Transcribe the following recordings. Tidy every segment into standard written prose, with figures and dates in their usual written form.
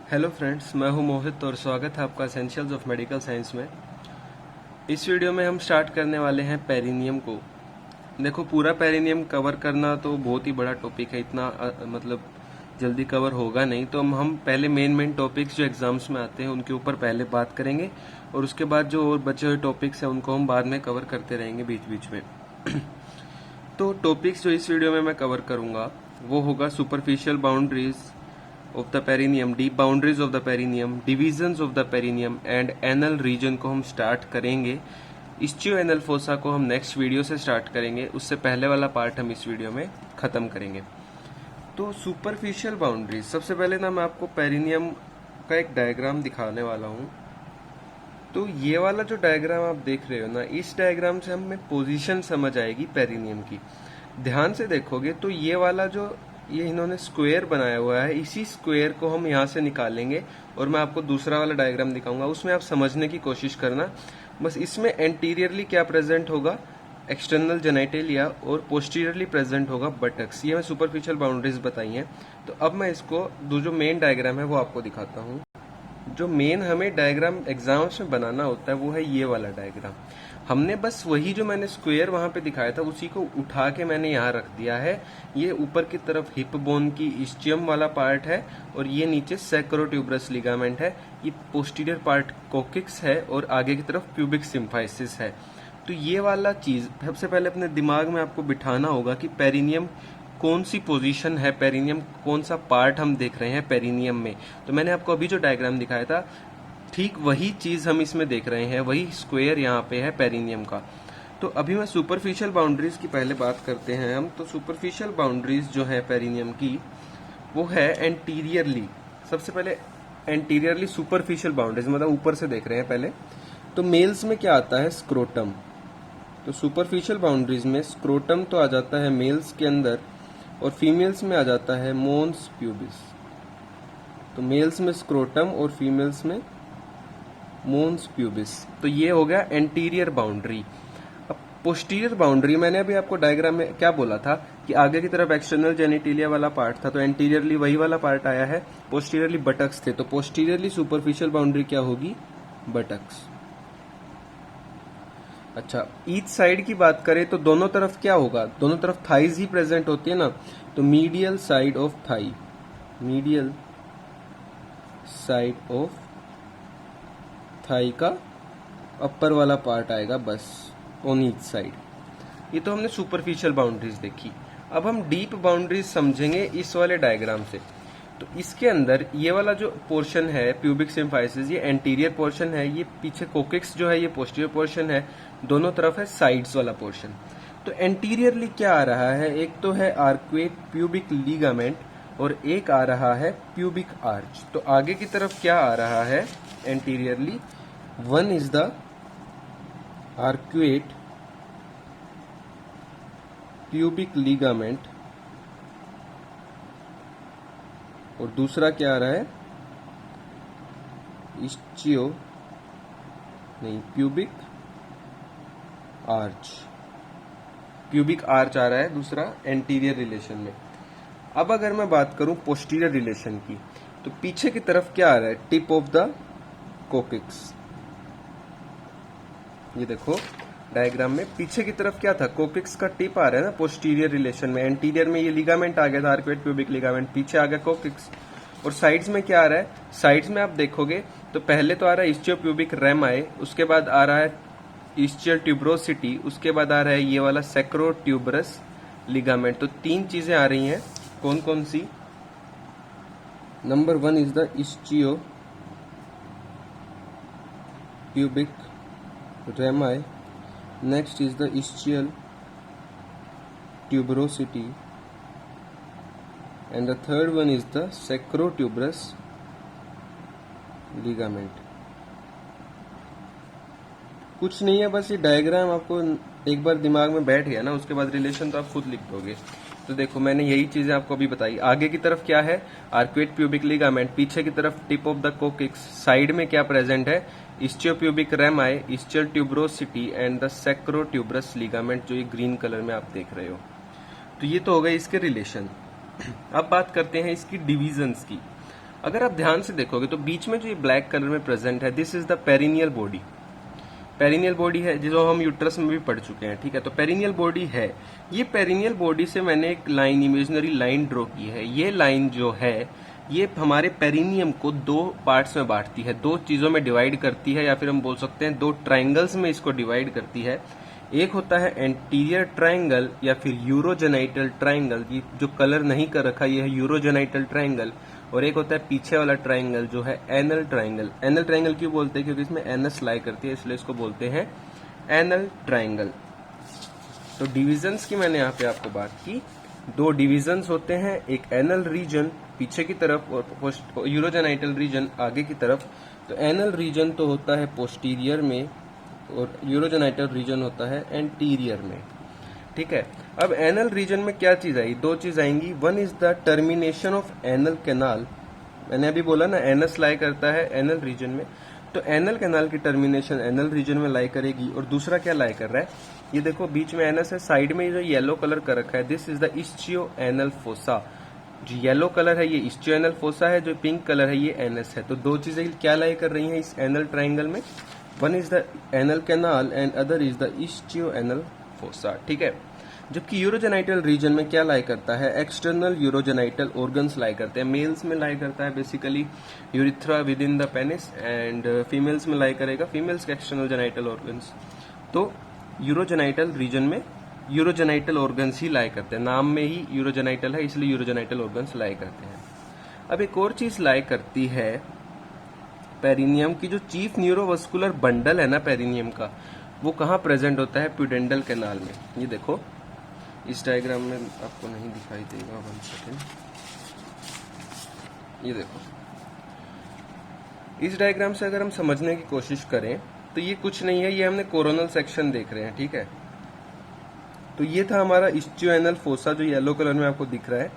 Hello friends, मैं हूं मोहित और स्वागत है आपका एसेंशियल्स ऑफ मेडिकल साइंस में। इस वीडियो में हम स्टार्ट करने वाले हैं पेरिनियम को। देखो, पूरा पेरिनियम कवर करना तो बहुत ही बड़ा टॉपिक है, इतना मतलब जल्दी कवर होगा नहीं। तो हम पहले मेन टॉपिक्स जो एग्जाम्स में आते हैं उनके ऊपर पहले बात करेंगे और उसके बाद जो और बचे हुए टॉपिक्स हैं उनको हम बाद में कवर करते रहेंगे बीच बीच में। तो टॉपिक्स जो इस वीडियो में मैं कवर करूंगा वो होगा superficial boundaries of the perineum, deep boundaries of the perineum, divisions of the perineum and anal reason को हम स्टार्ट करेंगे। इस्चियो एनल फोसा को हम नेक्स्ट वीडियो से स्टार्ट करेंगे, उससे पहले वाला पार्ट हम इस वीडियो में खत्म करेंगे। तो सुपरफिशियल बाउंड्रीज, सबसे पहले ना मैं आपको पेरिनियम का एक डायग्राम दिखाने वाला हूँ। तो ये वाला जो डायग्राम आप देख रहे हो ना, इस डायग्राम से हमें पोजीशन समझ आएगी पेरिनियम की। ध्यान से देखोगे तो ये वाला जो ये इन्होंने स्क्वायर बनाया हुआ है, इसी स्क्वायर को हम यहाँ से निकालेंगे और मैं आपको दूसरा वाला डायग्राम दिखाऊंगा, उसमें आप समझने की कोशिश करना। बस इसमें एंटीरियरली क्या प्रेजेंट होगा, एक्सटर्नल जेनाइटेलिया, और पोस्टीरियरली प्रेजेंट होगा बटक्स। ये मैं सुपरफिशियल बाउंड्रीज बताई हैं। तो अब मैं इसको जो मेन डायग्राम है वो आपको दिखाता हूँ। जो मेन हमें डायग्राम एग्जाम्स में बनाना होता है वो है ये वाला डायग्राम। हमने बस वही जो मैंने स्क्वायर वहां पे दिखाया था उसी को उठा के मैंने यहाँ रख दिया है। ये ऊपर की तरफ हिप बोन की इस्चियम वाला पार्ट है और ये नीचे सैक्रोट्यूबरस लिगामेंट है। ये पोस्टीरियर पार्ट कोकिक्स है और आगे की तरफ प्यूबिक सिम्फाइसिस है। तो ये वाला चीज सबसे पहले अपने दिमाग में आपको बिठाना होगा कि पेरिनियम कौन सी पोजीशन है, पेरिनियम कौन सा पार्ट हम देख रहे हैं पेरिनियम में। तो मैंने आपको अभी जो डायग्राम दिखाया था ठीक वही चीज हम इसमें देख रहे हैं, वही स्क्वायर यहाँ पे है पेरिनियम का। तो अभी मैं सुपरफिशियल बाउंड्रीज की पहले बात करते हैं हम। तो सुपरफिशियल बाउंड्रीज जो है पेरिनियम की वो है एंटीरियरली। सबसे पहले एंटीरियरली सुपरफिशियल बाउंड्रीज मतलब ऊपर से देख रहे हैं पहले। तो मेल्स में क्या आता है, स्क्रोटम। तो सुपरफिशियल बाउंड्रीज में स्क्रोटम तो आ जाता है मेल्स के अंदर और फीमेल्स में आ जाता है मोन्स प्यूबिस। तो मेल्स में स्क्रोटम और फीमेल्स में मोन्स प्यूबिस। तो ये हो गया एंटीरियर बाउंड्री। अब पोस्टीरियर बाउंड्री, मैंने अभी आपको डायग्राम में क्या बोला था कि आगे की तरफ एक्सटर्नल जेनिटेलिया वाला पार्ट था, तो एंटीरियरली वही वाला पार्ट आया है। पोस्टीरियरली बटक्स थे, तो पोस्टीरियरली सुपरफिशियल बाउंड्री क्या होगी, बटक्स। अच्छा, ईच साइड की बात करें तो दोनों तरफ क्या होगा, दोनों तरफ थाइज ही प्रेजेंट होती है ना। तो medial side of thigh, medial side of thigh का अपर वाला पार्ट आएगा बस, ऑन ईच साइड। ये तो हमने सुपरफिशियल बाउंड्रीज देखी। अब हम डीप बाउंड्रीज समझेंगे इस वाले डायग्राम से। तो इसके अंदर ये वाला जो पोर्शन है प्यूबिक सिम्फाइसिस, ये एंटीरियर पोर्शन है, ये पीछे कोकिक्स जो है ये पोस्टीरियर पोर्शन है, दोनों तरफ है साइड्स वाला पोर्शन। तो एंटीरियरली क्या आ रहा है, एक तो है आर्क्वेट प्यूबिक लीगामेंट और एक आ रहा है प्यूबिक आर्च। तो आगे की तरफ क्या आ रहा है anteriorly, one is the arcuate pubic ligament और दूसरा क्या आ रहा है, इस्चियो नहीं प्यूबिक आर्च। प्यूबिक आर्च आ रहा है दूसरा एंटीरियर रिलेशन में। अब अगर मैं बात करूं पोस्टीरियर रिलेशन की, तो पीछे की तरफ क्या आ रहा है, टिप ऑफ द कोकिक्स। ये देखो डायग्राम में पीछे की तरफ क्या था, कोकिक्स का टिप आ रहा है ना पोस्टीरियर रिलेशन में। एंटीरियर में ये लिगामेंट आ गया था, आर्क्वेट प्यूबिक लिगामेंट, पीछे आ गया कोकिक्स। और साइड्स में क्या आ रहा है, साइड्स में आप देखोगे तो पहले तो आ रहा है इस्चियो प्यूबिक रेमाई, उसके बाद आ रहा है इस्चियल ट्यूब्रोसिटी, उसके बाद आ रहा है ये वाला सैक्रोट्यूबरस लिगामेंट। तो तीन चीजें आ रही हैं, कौन कौन सी, number one is the ischio pubic rami, next is the ischial tuberosity and the third one is the sacrotuberous ligament। कुछ नहीं है, बस ये डायग्राम आपको एक बार दिमाग में बैठ गया ना, उसके बाद रिलेशन तो आप खुद लिख दोगे। तो देखो मैंने यही चीजें आपको अभी बताई। आगे की तरफ क्या है, आर्क्वेट प्यूबिक लिगामेंट, पीछे की तरफ tip of the coccyx, side में क्या प्रेजेंट है, ischio pubic rami, ischial tuberosity and the sacrotuberous ligament, जो ये ग्रीन कलर में आप देख रहे हो। तो ये तो हो गए इसके रिलेशन। अब बात करते हैं इसकी डिविजन्स की। अगर आप ध्यान से देखोगे तो बीच में जो ये ब्लैक कलर में प्रेजेंट है, this is the perineal body. Perineal body है जो हम यूट्रस में भी पढ़ चुके हैं, ठीक है। तो पेरिनियल बॉडी है, ये पेरिनियल बॉडी से मैंने एक लाइन, इमेजिनरी लाइन ड्रॉ की है। ये लाइन जो है ये हमारे पेरिनियम को दो पार्ट्स में बांटती है, दो चीजों में डिवाइड करती है, या फिर हम बोल सकते हैं दो ट्राइंगल्स में इसको डिवाइड करती है। एक होता है एंटीरियर ट्राइंगल या फिर यूरोजेनाइटल ट्राइंगल, ये जो कलर नहीं कर रखा ये है यूरोजेनाइटल ट्राइंगल। और एक होता है पीछे वाला ट्राइंगल जो है एनल ट्राइंगल। एनल ट्राइंगल क्यों बोलते हैं? क्योंकि इसमें एनस लाई करती है, इसलिए इसको बोलते हैं एनल ट्राइंगल। तो डिविजन्स की मैंने यहाँ पे आपको बात की, दो डिविजन्स होते हैं, एक एनल रीजन पीछे की तरफ और यूरोजेनाइटल रीजन आगे की तरफ। तो एनल रीजन तो होता है पोस्टीरियर में और यूरोजेनाइटल रीजन होता है एंटीरियर में, ठीक है। अब एनल रीजन में क्या चीज आई? दो चीज आएंगी। One is the termination of anal canal. मैंने अभी बोला ना एनस लाई करता है एनल रीजन में, तो एनल कैनाल की टर्मिनेशन एनल रीजन में लाई करेगी। और दूसरा क्या लाई कर रहा है? ये देखो बीच में एनस है, साइड में जो येलो कलर कर रखा है, this is the ischio anal fossa. जो येलो कलर है ये इस्चियो एनल फोसा है, जो पिंक कलर है ये एनस है। तो दो चीजें क्या लाई कर रही हैं इस एनल ट्राइंगल में? One is the anal canal and other is the ischio anal fossa, ठीक है। जबकि यूरोजेनाइटल रीजन में क्या लाई करता है? एक्सटर्नल यूरोजेनाइटल ऑर्गन्स लाई करते हैं। मेल्स में लाई करता है basically urethra with in the penis, and females में लाई करेगा फीमेल्स के एक्सटर्नल जेनाइटल ऑर्गन्स। तो यूरोजेनाइटल रीजन में यूरोजेनाइटल ऑर्गन्स ही लाई करते हैं, नाम में ही यूरोजेनाइटल है इसलिए यूरोजेनाइटल ऑर्गन्स लाई करते हैं। अब एक और चीज लाई करती है पेरिनियम की, जो चीफ न्यूरोवस्कुलर बंडल है ना पेरिनियम का, वो कहाँ प्रेजेंट होता है? प्यूडेंडल कैनाल में। ये देखो इस डायग्राम में आपको नहीं दिखाई देगा, 1 सेकेंड। ये देखो इस डायग्राम से अगर हम समझने की कोशिश करें तो ये कुछ नहीं है, ये हमने कोरोनल सेक्शन देख रहे हैं, ठीक है। तो ये था हमारा इस्चियो एनल फोसा जो येलो कलर में आपको दिख रहा है।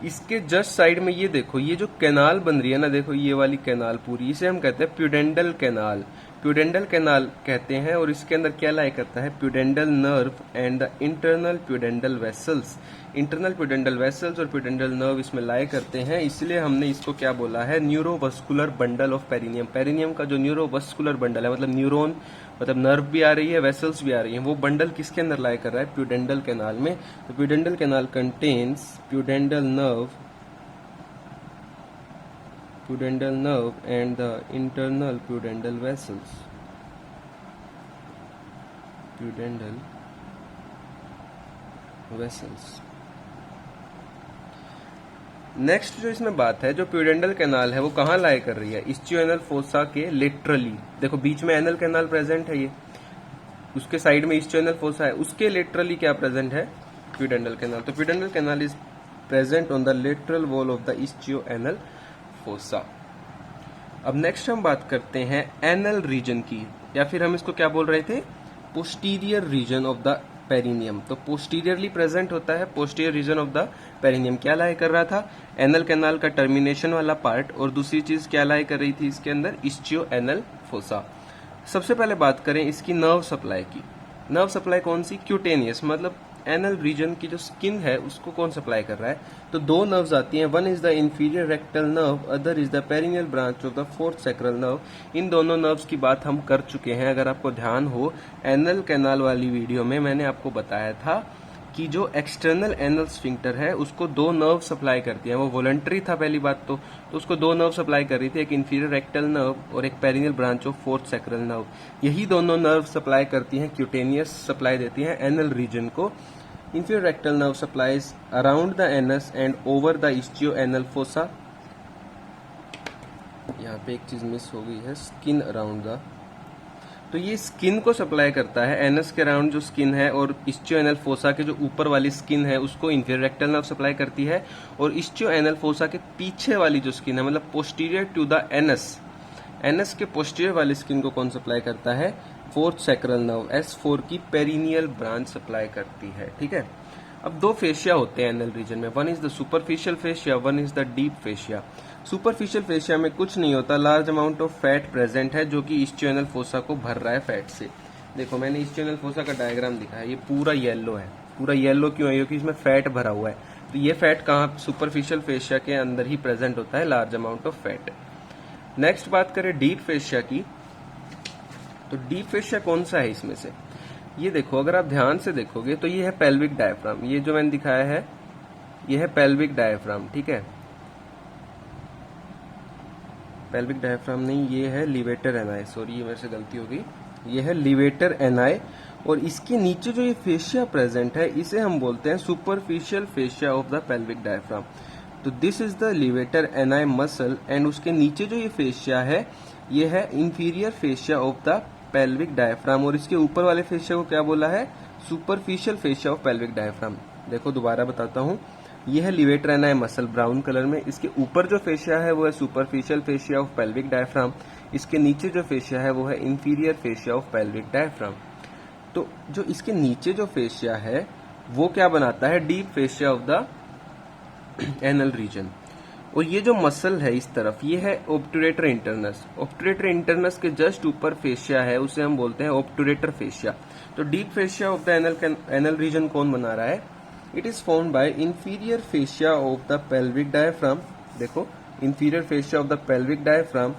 इसके जस्ट साइड में ये देखो, ये जो कैनाल बन रही है ना, देखो ये वाली कैनाल पूरी, इसे हम कहते हैं प्यूडेंडल कैनाल। प्यूडेंडल कैनाल कहते हैं। और इसके अंदर क्या लाई करता है? Pudendal nerve and the internal pudendal vessels. Internal pudendal vessels और प्यूडेंडल नर्व इसमें लाई करते हैं, इसलिए हमने इसको क्या बोला है? Neurovascular bundle of perineum. Perineum का जो न्यूरोवस्कुलर बंडल है, मतलब न्यूरोन, मतलब नर्व भी आ रही है, वेसल्स भी आ रही हैं, वो बंडल किसके अंदर लाई कर रहा है? प्यूडेंडल कैनाल में। तो pudendal canal contains pudendal nerve and the internal pudendal vessels. Pudendal vessels. Next जो इसमें बात है, जो प्यूडेंडल कैनाल है वो कहाँ लाई कर रही है? इस्चियो एनल फोसा के लेटरली। देखो बीच में एनल कैनाल प्रेजेंट है, ये उसके साइड में इस्चियो एनल फोसा है, उसके लेटरली क्या प्रेजेंट है? Pudendal canal. तो pudendal canal is present on the lateral wall of the ischio anal fossa. अब नेक्स्ट हम बात करते हैं एनल रीजन की, या फिर हम इसको क्या बोल रहे थे? Posterior reason of the perineum. तो पोस्टीरियरली प्रेजेंट होता है posterior reason of the perineum. क्या लाई कर रहा था? एनल कैनाल का टर्मिनेशन वाला पार्ट। और दूसरी चीज क्या लाई कर रही थी इसके अंदर? Ischio anal fossa. सबसे पहले बात करें इसकी नर्व सप्लाई की। नर्व सप्लाई कौन सी? क्यूटेनियस, मतलब एनल रीजन की जो स्किन है उसको कौन सप्लाई कर रहा है? तो दो नर्व्स आती हैं, one is the inferior rectal nerve, other is the perineal branch of the fourth sacral nerve. इन दोनों नर्व्स की बात हम कर चुके हैं। अगर आपको ध्यान हो, एनल कैनाल वाली वीडियो में मैंने आपको बताया था कि जो एक्सटर्नल एनल स्फिंक्टर है उसको दो नर्व सप्लाई करती है। वो वॉलंटरी था पहली बात तो उसको दो नर्व सप्लाई कर रही थी, एक इंफीरियर रेक्टल नर्व और एक perineal branch of fourth sacral nerve. यही दोनों नर्व सप्लाई करती हैं, क्यूटेनियस सप्लाई देती हैं एनल रीजन को। Inferior rectal nerve supplies around the anus and over the ischio-anal fossa. यहाँ पे एक चीज मिस हो गई है, स्किन अराउंड द। तो ये स्किन को सप्लाई करता है, एनस के अराउंड जो स्किन है, और इस्चियो एनल फोसा के जो ऊपर वाली स्किन है उसको इंफीरियर रेक्टल नर्व सप्लाई करती है। और इस्चियो एनल फोसा के पीछे वाली जो स्किन है, मतलब posterior to the anus, anus के पोस्टीरियर वाली स्किन को कौन सप्लाई करता है? फोर्थ सैक्रल नर्व, S4 की पेरिनियल ब्रांच सप्लाई करती है, ठीक है। अब दो फेशिया होते हैं एनल रीजन में, one is the superficial fascia, one is the deep fascia. Superficial fascia में कुछ नहीं होता, large amount of fat present है जो कि इस्चियो एनल फोसा को भर रहा है फैट से। देखो मैंने इस्चियो एनल फोसा का डायग्राम दिखाया, ये पूरा येलो है। पूरा येलो क्यों है? क्योंकि इसमें फैट भरा हुआ है। तो ये फैट कहाँ, सुपरफिशियल फेशिया के अंदर ही प्रेजेंट होता है, large amount of fat. Next बात करें डीप फेशिया की, तो डीप फेशिया कौन सा है इसमें से? ये देखो, अगर आप ध्यान से देखोगे तो ये है पेल्विक डायफ्राम। ये जो मैंने दिखाया है ये है पेल्विक डायफ्राम, ठीक है। पेल्विक डायफ्राम नहीं, ये है लिवेटर एनाई, सॉरी ये मेरे से गलती हो गई, ये है लिवेटर एनाई। और इसके नीचे जो ये फेशिया प्रेजेंट है इसे हम बोलते हैं superficial fascia of the pelvic diaphragm. तो this is the levator ani muscle and उसके नीचे जो ये फेशिया है ये है inferior fascia of the pelvic diaphragm. और इसके ऊपर वाले फेशिया को क्या बोला है? Superficial fascia of pelvic diaphragm. देखो दोबारा बताता हूँ, ये है levator ani muscle brown colour में, इसके ऊपर जो फेशिया है वो है superficial fascia of pelvic diaphragm, इसके नीचे जो फेशिया है वो है inferior fascia of pelvic diaphragm. तो जो इसके नीचे जो फेशिया है वो क्या बनाता है? Deep fascia of the anal region. और ये जो मसल है इस तरफ, ये है ऑब्टुरेटर इंटरनस। ऑब्टुरेटर इंटरनस के जस्ट ऊपर फेशिया है, उसे हम बोलते हैं ऑब्टुरेटर फेशिया। तो deep fascia of the anal region कौन बना रहा है? It is formed by inferior fascia of the pelvic diaphragm. देखो, inferior fascia of the pelvic diaphragm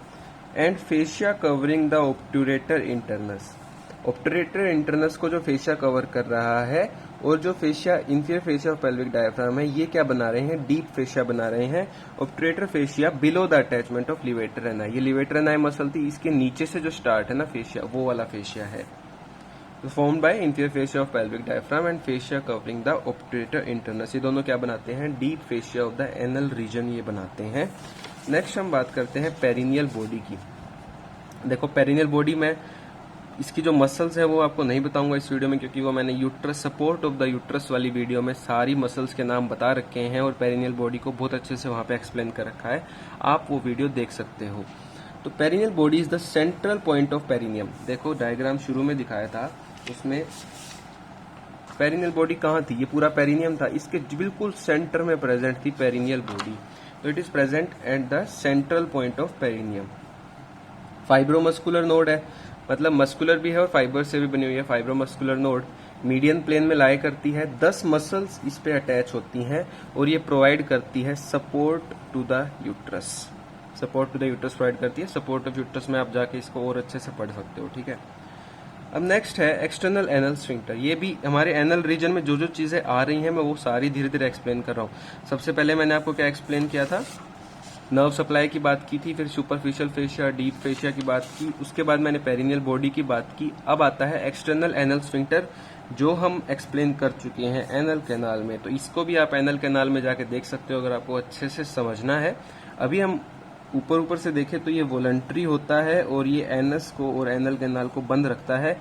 and fascia covering the obturator internus. Obturator internus को जो fascia cover कर रहा है और जो fascia inferior fascia of pelvic diaphragm है ये क्या बना रहे हैं? डीप फेशिया बना रहे हैं। Obturator fascia below the attachment of levator ani. ये लिवेटर एनाई मसल थी, इसके नीचे से जो स्टार्ट है ना फेशिया, वो वाला फेशिया है। Formed by inferior fascia of pelvic diaphragm and fascia covering the obturator internus. ये दोनों क्या बनाते हैं? Deep fascia of the anal reason ये बनाते हैं। नेक्स्ट हम बात करते हैं पेरिनियल बॉडी की। देखो, पेरिनियल बॉडी में इसकी जो मसल्स है वो आपको नहीं बताऊंगा इस वीडियो में, क्योंकि वो मैंने uterus, support of the uterus वाली वीडियो में सारी मसल्स के नाम बता रखे हैं और पेरिनियल बॉडी को बहुत अच्छे से वहां पे एक्सप्लेन कर रखा है, आप वो वीडियो देख सकते हो। तो perineal body is the central point of perineum. देखो डायग्राम शुरू में दिखाया था, उसमें पेरिनियल बॉडी कहाँ थी? ये पूरा पेरिनियम था, इसके बिल्कुल सेंटर में प्रेजेंट थी पेरिनियल बॉडी। तो it is present at the central point of perineum. Fibromuscular node है, मतलब मस्कुलर भी है और फाइबर से भी बनी हुई है। फाइब्रोमस्कुलर नोड मीडियन प्लेन में लाई करती है, 10 मसल्स इस पे अटैच होती हैं और ये प्रोवाइड करती है support to the uterus. Support to the uterus provide करती है। सपोर्ट ऑफ यूट्रस में आप जाके इसको और अच्छे से पढ़ सकते हो, ठीक है। अब नेक्स्ट है एक्सटर्नल एनल स्फिंक्टर। ये भी हमारे एनल रीजन में जो जो चीजें आ रही हैं मैं वो सारी धीरे धीरे एक्सप्लेन कर रहा हूँ। सबसे पहले मैंने आपको क्या एक्सप्लेन किया था? नर्व सप्लाई की बात की थी, फिर सुपरफिशियल फेशिया, डीप फेशिया की बात की, उसके बाद मैंने पेरिनियल बॉडी की बात की। अब आता है एक्सटर्नल एनल स्फिंक्टर, जो हम एक्सप्लेन कर चुके हैं एनल कैनाल में। तो इसको भी आप एनल कैनाल में जाके देख सकते हो अगर आपको अच्छे से समझना है। अभी हम ऊपर से देखें तो ये वॉलंटरी होता है और ये एनस को और एनल कैनाल को बंद रखता है।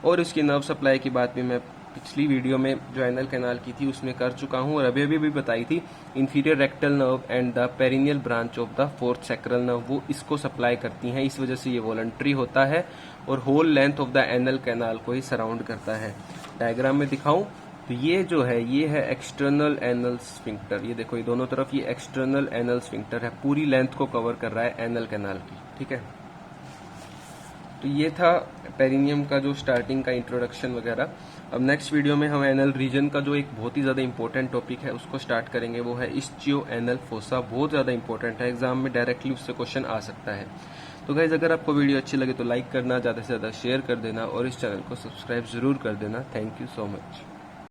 और इसकी नर्व सप्लाई की बात भी मैं पिछली वीडियो में जो एनल कैनाल की थी उसमें कर चुका हूं और अभी भी बताई थी। Inferior rectal nerve and the perineal branch of the fourth sacral nerve वो इसको सप्लाई करती हैं, इस वजह से ये वॉलंटरी होता है और whole length of the anal canal को ही सराउंड करता है। डायग्राम में दिखाऊं तो ये जो है ये है एक्सटर्नल एनल स्फिंक्टर। ये देखो, ये दोनों तरफ ये एक्सटर्नल एनल स्फिंक्टर है, पूरी लेंथ को कवर कर रहा है एनल कैनाल की, ठीक है। तो ये था पेरिनियम का जो स्टार्टिंग का इंट्रोडक्शन वगैरह। अब नेक्स्ट वीडियो में हम एनल रीजन का जो एक बहुत ही ज्यादा इंपॉर्टेंट टॉपिक है उसको स्टार्ट करेंगे, वो है इस्चियो एनल फोसा। बहुत ज्यादा इंपॉर्टेंट है, एग्जाम में डायरेक्टली उससे क्वेश्चन आ सकता है। तो गाइज, अगर आपको वीडियो अच्छी लगे तो लाइक करना, ज्यादा से ज्यादा शेयर कर देना और इस चैनल को सब्सक्राइब जरूर कर देना। Thank you so much.